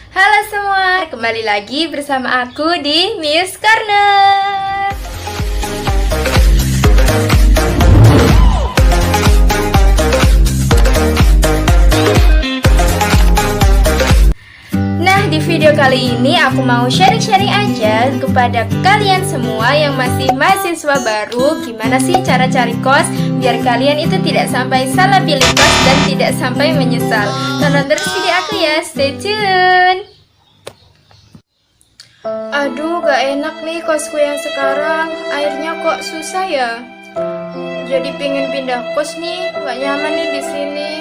Halo semua, kembali lagi bersama aku di Miss Corner. Nah, di video kali ini aku mau sharing-sharing aja kepada kalian semua yang masih mahasiswa baru. Gimana sih cara cari kos biar kalian itu tidak sampai salah pilih kos dan tidak sampai menyesal. Tonton terus video aku ya, stay tune. Aduh, gak enak nih kosku yang sekarang. Airnya kok susah ya. Jadi pengen pindah kos nih, gak nyaman nih di sini.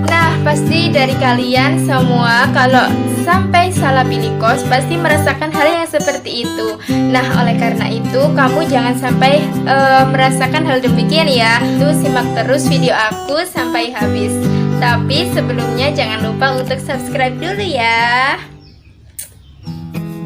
Nah, pasti dari kalian semua kalau sampai salah pilih kos pasti merasakan hal yang seperti itu. Nah, oleh karena itu kamu jangan sampai merasakan hal demikian ya. Tuh, simak terus video aku sampai habis. Tapi sebelumnya jangan lupa untuk subscribe dulu ya.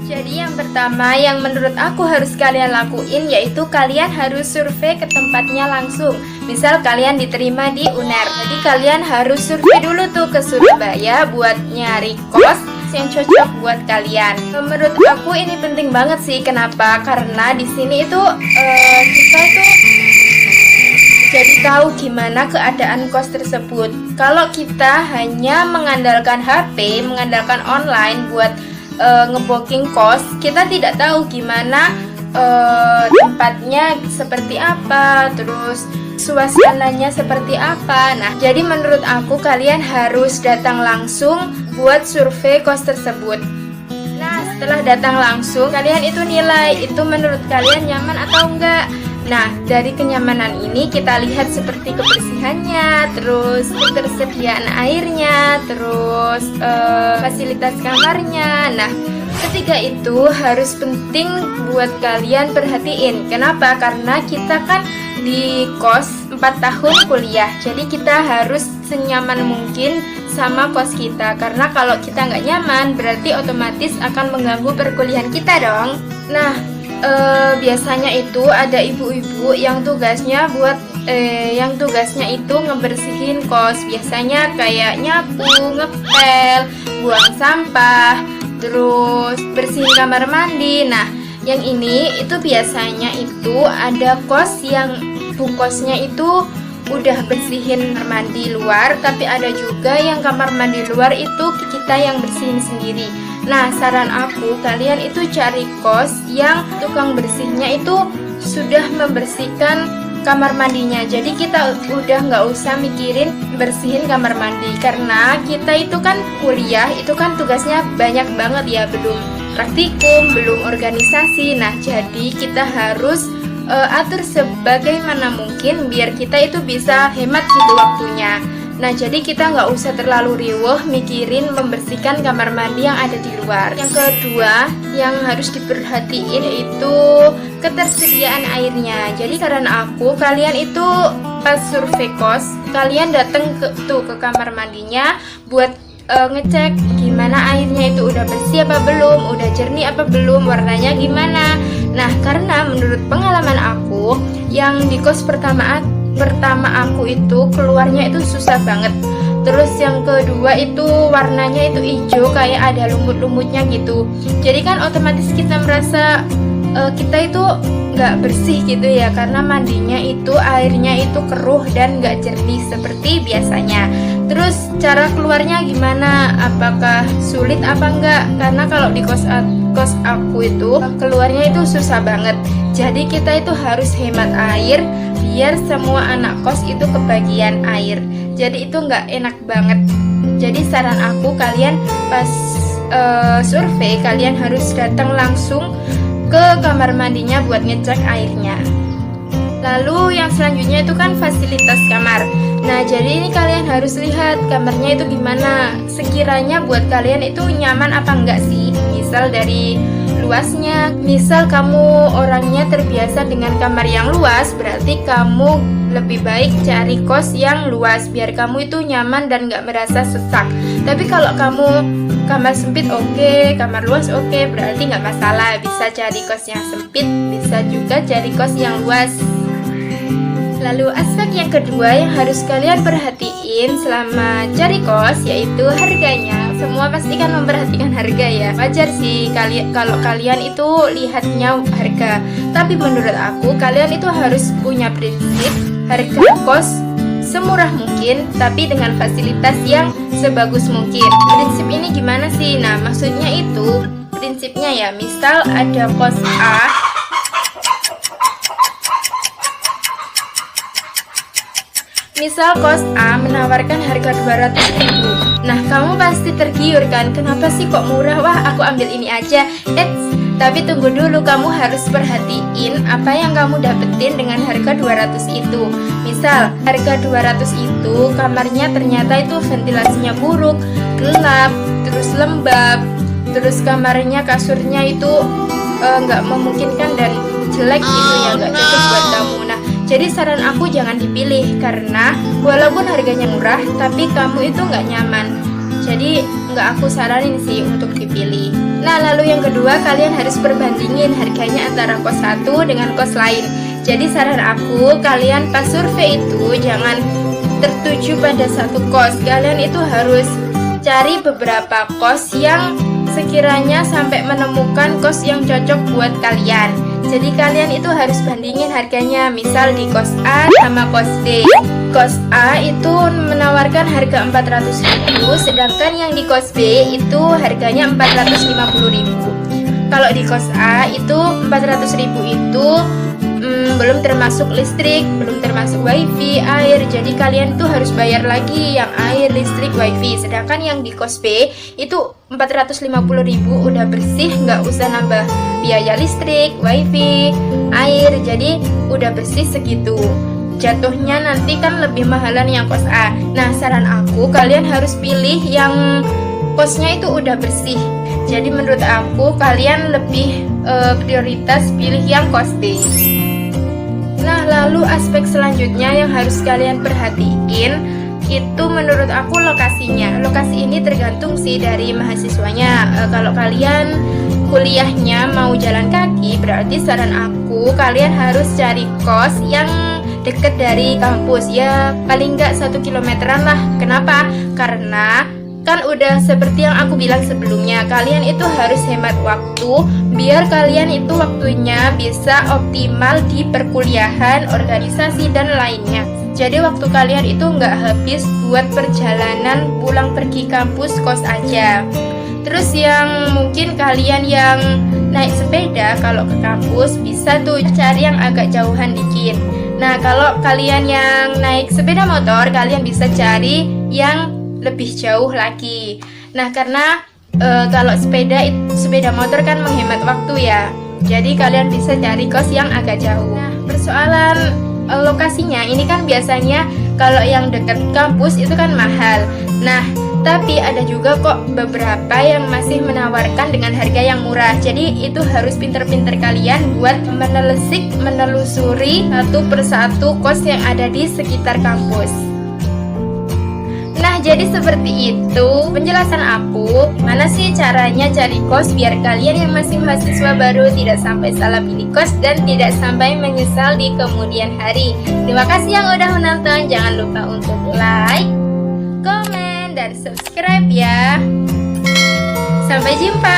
Jadi yang pertama yang menurut aku harus kalian lakuin yaitu kalian harus survei ke tempatnya langsung. Misal kalian diterima di UNER, jadi kalian harus survei dulu tuh ke Surabaya buat nyari kos yang cocok buat kalian. Menurut aku ini penting banget sih. Kenapa? Karena di sini itu kita itu jadi tahu gimana keadaan kos tersebut. Kalau kita hanya mengandalkan HP, mengandalkan online buat ngebooking kos, kita tidak tahu gimana tempatnya seperti apa, terus suasananya seperti apa. Nah, jadi menurut aku kalian harus datang langsung buat survei kos tersebut. Nah, setelah datang langsung, kalian itu nilai itu menurut kalian nyaman atau enggak. Nah, dari kenyamanan ini kita lihat seperti kebersihannya, terus ketersediaan airnya, terus fasilitas kamarnya. Nah, ketiga itu harus penting buat kalian perhatiin. Kenapa? Karena kita kan di kos 4 tahun kuliah, jadi kita harus senyaman mungkin sama kos kita. Karena kalau kita nggak nyaman, berarti otomatis akan mengganggu perkuliahan kita dong. Nah, biasanya itu ada ibu-ibu yang tugasnya itu ngebersihin kos. Biasanya kayak nyapu, ngepel, buang sampah, terus bersihin kamar mandi. Nah, yang ini itu biasanya itu ada kos yang bu kosnya itu udah bersihin kamar mandi luar, tapi ada juga yang kamar mandi luar itu kita yang bersihin sendiri. Nah, saran aku kalian itu cari kos yang tukang bersihnya itu sudah membersihkan kamar mandinya. Jadi kita udah nggak usah mikirin bersihin kamar mandi, karena kita itu kan kuliah, itu kan tugasnya banyak banget ya, belum praktikum, belum organisasi. Nah, jadi kita harus atur sebagaimana mungkin biar kita itu bisa hemat gitu waktunya. Nah, jadi kita nggak usah terlalu riweuh mikirin membersihkan kamar mandi yang ada di luar. Yang kedua yang harus diperhatiin itu ketersediaan airnya. Jadi karena kalian itu pas survei kos, kalian datang ke kamar mandinya buat ngecek gimana airnya itu udah bersih apa belum, udah jernih apa belum, warnanya gimana. Nah, karena menurut pengalaman aku yang di kos pertama aku itu keluarnya itu susah banget. Terus yang kedua itu warnanya itu hijau, kayak ada lumut-lumutnya gitu. Jadi kan otomatis kita merasa kita itu nggak bersih gitu ya, karena mandinya itu airnya itu keruh dan nggak jernih seperti biasanya. Terus cara keluarnya gimana? Apakah sulit apa enggak? Karena kalau di kos aku itu keluarnya itu susah banget. Jadi kita itu harus hemat air biar semua anak kos itu kebagian air. Jadi itu nggak enak banget. Jadi saran aku kalian pas survei kalian harus datang langsung ke kamar mandinya buat ngecek airnya. Lalu yang selanjutnya itu kan fasilitas kamar. Nah, jadi ini kalian harus lihat kamarnya itu gimana. Sekiranya buat kalian itu nyaman apa enggak sih? Misal dari luasnya, misal kamu orangnya terbiasa dengan kamar yang luas, berarti kamu lebih baik cari kos yang luas biar kamu itu nyaman dan nggak merasa sesak. Tapi kalau kamu kamar sempit oke, kamar luas oke, berarti nggak masalah, bisa cari kos yang sempit, bisa juga cari kos yang luas. Lalu aspek yang kedua yang harus kalian perhatiin selama cari kos yaitu harganya. semua pasti kan memperhatikan harga ya. Wajar sih kalau kalian itu lihatnya harga. Tapi menurut aku kalian itu harus punya prinsip harga kos semurah mungkin tapi dengan fasilitas yang sebagus mungkin. Prinsip ini gimana sih? Nah, maksudnya itu prinsipnya ya, misal ada kos A. Misal kos A menawarkan harga 200.000. Nah, kamu pasti tergiur kan? Kenapa sih kok murah? Wah, aku ambil ini aja. Tapi tunggu dulu, kamu harus perhatiin apa yang kamu dapetin dengan harga 200 itu. Misal, harga 200 itu kamarnya ternyata itu ventilasinya buruk, gelap, terus lembab, terus kamarnya kasurnya itu nggak memungkinkan dan jelek gitu ya, nggak cocok buat kamu. Nah, jadi saran aku jangan dipilih karena walaupun harganya murah tapi kamu itu nggak nyaman. Jadi nggak aku saranin sih untuk dipilih. Nah, lalu yang kedua, kalian harus perbandingin harganya antara kos satu dengan kos lain. Jadi saran aku, kalian pas survei itu jangan tertuju pada satu kos. Kalian itu harus cari beberapa kos yang sekiranya sampai menemukan kos yang cocok buat kalian. Jadi kalian itu harus bandingin harganya, misal di kos A sama kos D. Kos A itu menawarkan harga 400.000, sedangkan yang di kos B itu harganya 450.000. Kalau di kos A itu 400.000 itu belum termasuk listrik, belum termasuk wifi, air. Jadi kalian tuh harus bayar lagi yang air, listrik, wifi. Sedangkan yang di kos B itu 450.000 udah bersih, nggak usah nambah biaya listrik, wifi, air. Jadi udah bersih segitu. Jatuhnya nanti kan lebih mahalan yang kos A. Nah, saran aku kalian harus pilih yang kosnya itu udah bersih. Jadi menurut aku kalian lebih prioritas pilih yang kos D. Nah, lalu aspek selanjutnya yang harus kalian perhatiin itu menurut aku lokasinya. Lokasi ini tergantung sih dari mahasiswanya. Kalau kalian kuliahnya mau jalan kaki, berarti saran aku kalian harus cari kos yang deket dari kampus, ya paling nggak 1 kilometeran lah. Kenapa? Karena kan udah seperti yang aku bilang sebelumnya, kalian itu harus hemat waktu biar kalian itu waktunya bisa optimal di perkuliahan, organisasi, dan lainnya. Jadi waktu kalian itu nggak habis buat perjalanan pulang pergi kampus kos aja. Terus yang mungkin kalian yang naik sepeda kalau ke kampus bisa tuh cari yang agak jauhan dikit. Nah, kalau kalian yang naik sepeda motor, kalian bisa cari yang lebih jauh lagi. Nah, karena kalau sepeda motor kan menghemat waktu ya. Jadi kalian bisa cari kos yang agak jauh. Nah, persoalan lokasinya ini kan biasanya kalau yang dekat kampus itu kan mahal. Nah, tapi ada juga kok beberapa yang masih menawarkan dengan harga yang murah. Jadi itu harus pinter-pinter kalian buat menelusuri satu persatu kos yang ada di sekitar kampus. Nah, jadi seperti itu penjelasan aku. Gimana sih caranya cari kos biar kalian yang masih mahasiswa baru tidak sampai salah pilih kos dan tidak sampai menyesal di kemudian hari. Terima kasih yang udah menonton. Jangan lupa untuk like, komen, dan subscribe ya. Sampai jumpa.